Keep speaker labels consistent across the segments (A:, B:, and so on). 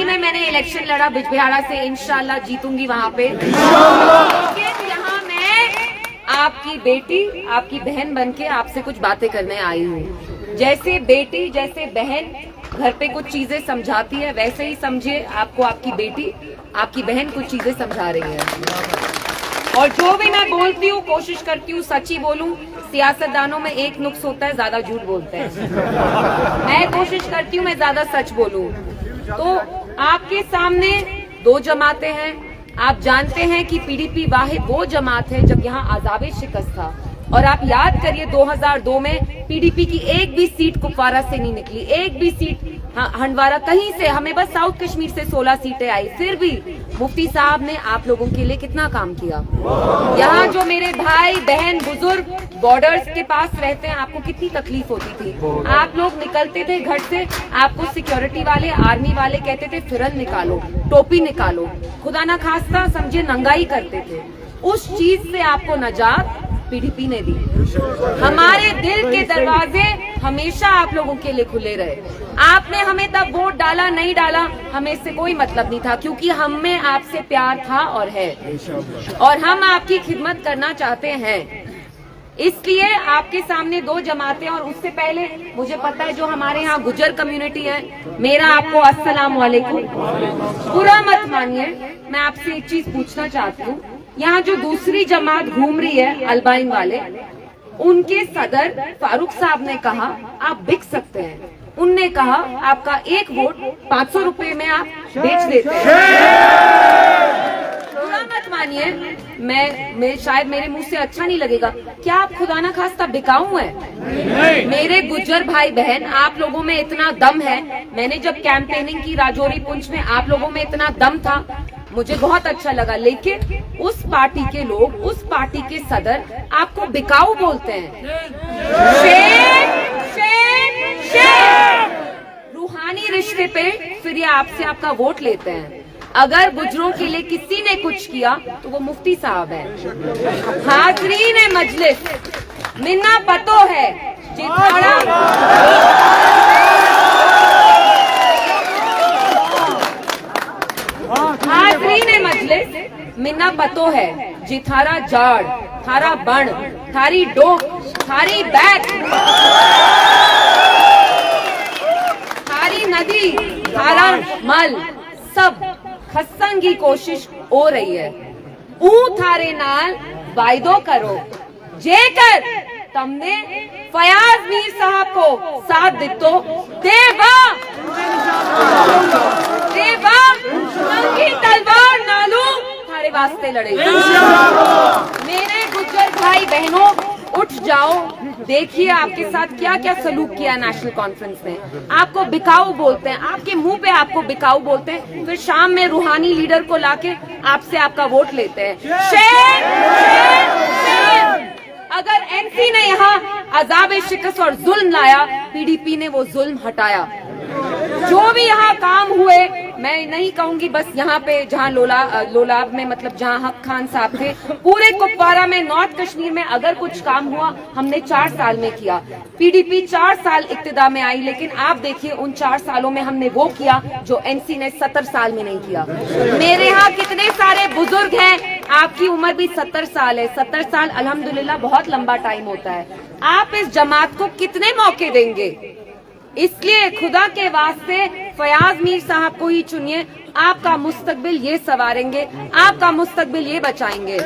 A: में मैंने इलेक्शन लड़ा बिजबिहाड़ा से, इंशाल्लाह जीतूंगी वहां पे। लेकिन यहाँ मैं आपकी बेटी, आपकी बहन बनके आपसे कुछ बातें करने आई हूँ। जैसे बेटी, जैसे बहन घर पे कुछ चीजें समझाती है, वैसे ही समझिए आपको आपकी बेटी, आपकी बहन कुछ चीजें समझा रही है। और जो भी मैं बोलती हूँ कोशिश करती हूँ सच ही बोलूं। सियासतदानों में एक नुक्स होता है, ज्यादा झूठ बोलते हैं। मैं कोशिश करती हूँ मैं ज्यादा सच बोलूं। तो आपके सामने दो जमातें हैं। आप जानते हैं कि पीडीपी वाहिद वो जमात है जब यहाँ आज़ाबे शिकस्त था। और आप याद करिए 2002 में पीडीपी की एक भी सीट कुपवारा से नहीं निकली, एक भी सीट हंडवारा कहीं से, हमें बस साउथ कश्मीर से 16 सीटें आई। फिर भी मुफ्ती साहब ने आप लोगों के लिए कितना काम किया। यहाँ जो मेरे भाई बहन बुजुर्ग बॉर्डर्स के पास रहते हैं, आपको कितनी तकलीफ होती थी। आप लोग निकलते थे घर से, आपको सिक्योरिटी वाले, आर्मी वाले कहते थे फिरन निकालो, टोपी निकालो, खुदा ना खास्ता समझे नंगाई करते थे। उस चीज से आपको नजात पीडीपी ने दी। हमारे दिल के दरवाजे हमेशा आप लोगों के लिए खुले रहे। आपने हमें तब वोट डाला नहीं डाला, हमें इससे कोई मतलब नहीं था, क्योंकि हमें आपसे प्यार था और है, और हम आपकी खिदमत करना चाहते हैं। इसलिए आपके सामने दो जमातें, और उससे पहले मुझे पता है जो हमारे यहाँ गुजर कम्युनिटी है, मेरा आपको अस्सलाम वालेकुम। बुरा मत मानिए, मैं आपसे एक चीज पूछना चाहती हूँ। यहाँ जो दूसरी जमात घूम रही है अल्बाइन वाले, उनके सदर फारूक साहब ने कहा आप बिक सकते हैं। उनने कहा आपका एक वोट 500 रुपए में आप बेच देते हैं। बुरा मत मानिए, मैं शायद मेरे मुंह से अच्छा नहीं लगेगा। क्या आप खुदा ना खास्ता बिकाऊ है? मेरे गुज्जर भाई बहन, आप लोगों में इतना दम है। मैंने जब कैंपेनिंग की राजौरी पुंछ में, आप लोगों में इतना दम था, मुझे बहुत अच्छा लगा। लेकिन उस पार्टी के लोग, उस पार्टी के सदर आपको बिकाऊ बोलते हैं। Shame, shame, shame. रूहानी रिश्ते पे फिर ये आपसे आपका वोट लेते हैं। अगर गुजरों के लिए किसी ने कुछ किया तो वो मुफ्ती साहब है। हाजरीन मजलिस, मिन्ना पतो है जिथाड़ा हाजरीन मजलिस, मिन्ना पतो है जिथारा जाड़, थारा बण, थारी डोक, थारी बैक, थारी नदी, थारा मल, सब खस्सन की कोशिश हो रही है। ऊ थारे नाल वायदो करो जेकर तमने फयाज मीर साहब को साथ दितो देवा देवा नंगी तलवार नालू थारे वास्ते लड़े। मेरे गुज्जर भाई बहनों, उठ जाओ। देखिए आपके साथ क्या क्या सलूक किया नेशनल कॉन्फ्रेंस ने। आपको बिकाऊ बोलते हैं, आपके मुंह पे आपको बिकाऊ बोलते हैं, फिर शाम में रूहानी लीडर को लाके आपसे आपका वोट लेते हैं। Shame, shame, shame. अगर एनसी ने यहाँ अज़ाब शिकस्त और जुल्म लाया, पीडीपी ने वो जुल्म हटाया। जो भी यहाँ काम हुए, मैं नहीं कहूंगी बस यहाँ पे जहाँ लोलाब में, मतलब जहाँ हक खान साहब थे, पूरे कुपवारा में, नॉर्थ कश्मीर में अगर कुछ काम हुआ हमने 4 साल में किया। पीडीपी 4 साल इक्तिदा में आई, लेकिन आप देखिए उन 4 सालों में हमने वो किया जो एनसी ने 70 साल में नहीं किया। मेरे यहाँ कितने सारे बुजुर्ग हैं, आपकी उम्र भी 70 साल है। 70 साल अल्हम्दुलिल्लाह बहुत लंबा टाइम होता है। आप इस जमात को कितने मौके देंगे? इसलिए खुदा के वास्ते फयाज मीर साहब को ही चुनिए। आपका मुस्तकबिल ये संवारेंगे, आपका मुस्तकबिल ये बचाएंगे।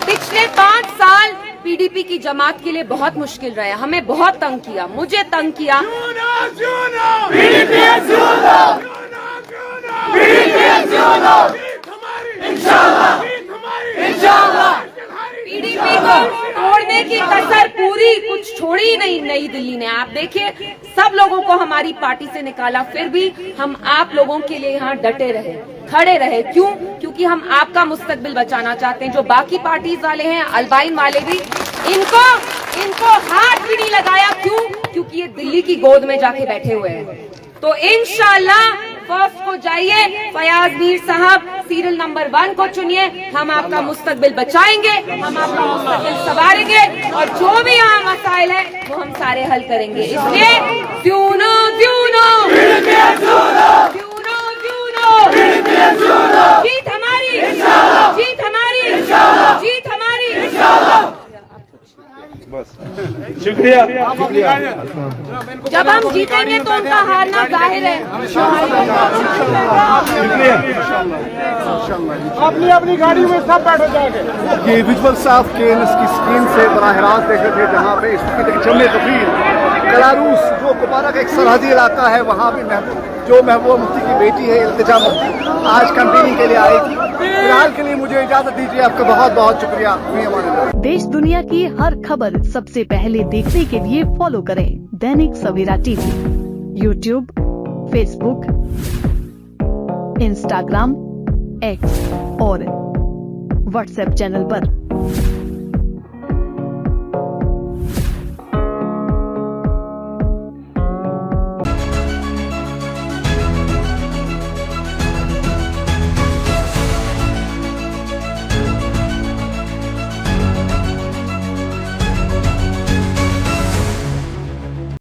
A: पिछले 5 साल पीडीपी की जमात के लिए बहुत मुश्किल रहे। हमें बहुत तंग किया, मुझे तंग किया। पीडीपी को तोड़ने की कसर पूरी कुछ छोड़ी नहीं नई दिल्ली ने। आप देखिए सब लोगों को हमारी पार्टी से निकाला, फिर भी हम आप लोगों के लिए यहाँ डटे रहे, खड़े रहे। क्यों? क्योंकि हम आपका मुस्तकबिल बचाना चाहते हैं। जो बाकी पार्टीज वाले हैं, अल्बाइन वाले भी, इनको हाथ भी नहीं लगाया। क्यों? क्योंकि ये दिल्ली की गोद में जाके बैठे हुए हैं। तो इंशाल्लाह फर्स्ट को जाइए, फयाज मीर साहब सीरियल नंबर 1 को चुनिए। हम आपका मुस्तकबिल बचाएंगे, हम आपका मुस्तकबिल संवारेंगे, और जो भी यहाँ मसाइल है वो हम सारे हल करेंगे। इसलिए
B: शुक्रिया।
A: जब हम जीतेंगे तो उनका हारना जाहिर है।
C: अपनी अपनी गाड़ी में सब बैठो जाके।
D: ये विजुअल्स आप केएनएस की स्क्रीन से बराह रास्त देख रहे थे, जहाँ पे इस वक्त जमे तफरीर बेलारूस जो कुपारा का एक सरहदी इलाका है, वहाँ भी जो महबूबा मुफ्ती की बेटी है इल्तिजा मुफ्ती आज कैंपेनिंग के लिए आई थी। फिलहाल के लिए मुझे इजाजत दीजिए, आपका बहुत बहुत शुक्रिया।
E: देश दुनिया की हर खबर सबसे पहले देखने के लिए फॉलो करें Dainik Savera TV, YouTube, Facebook, Instagram, X और व्हाट्सएप चैनल पर।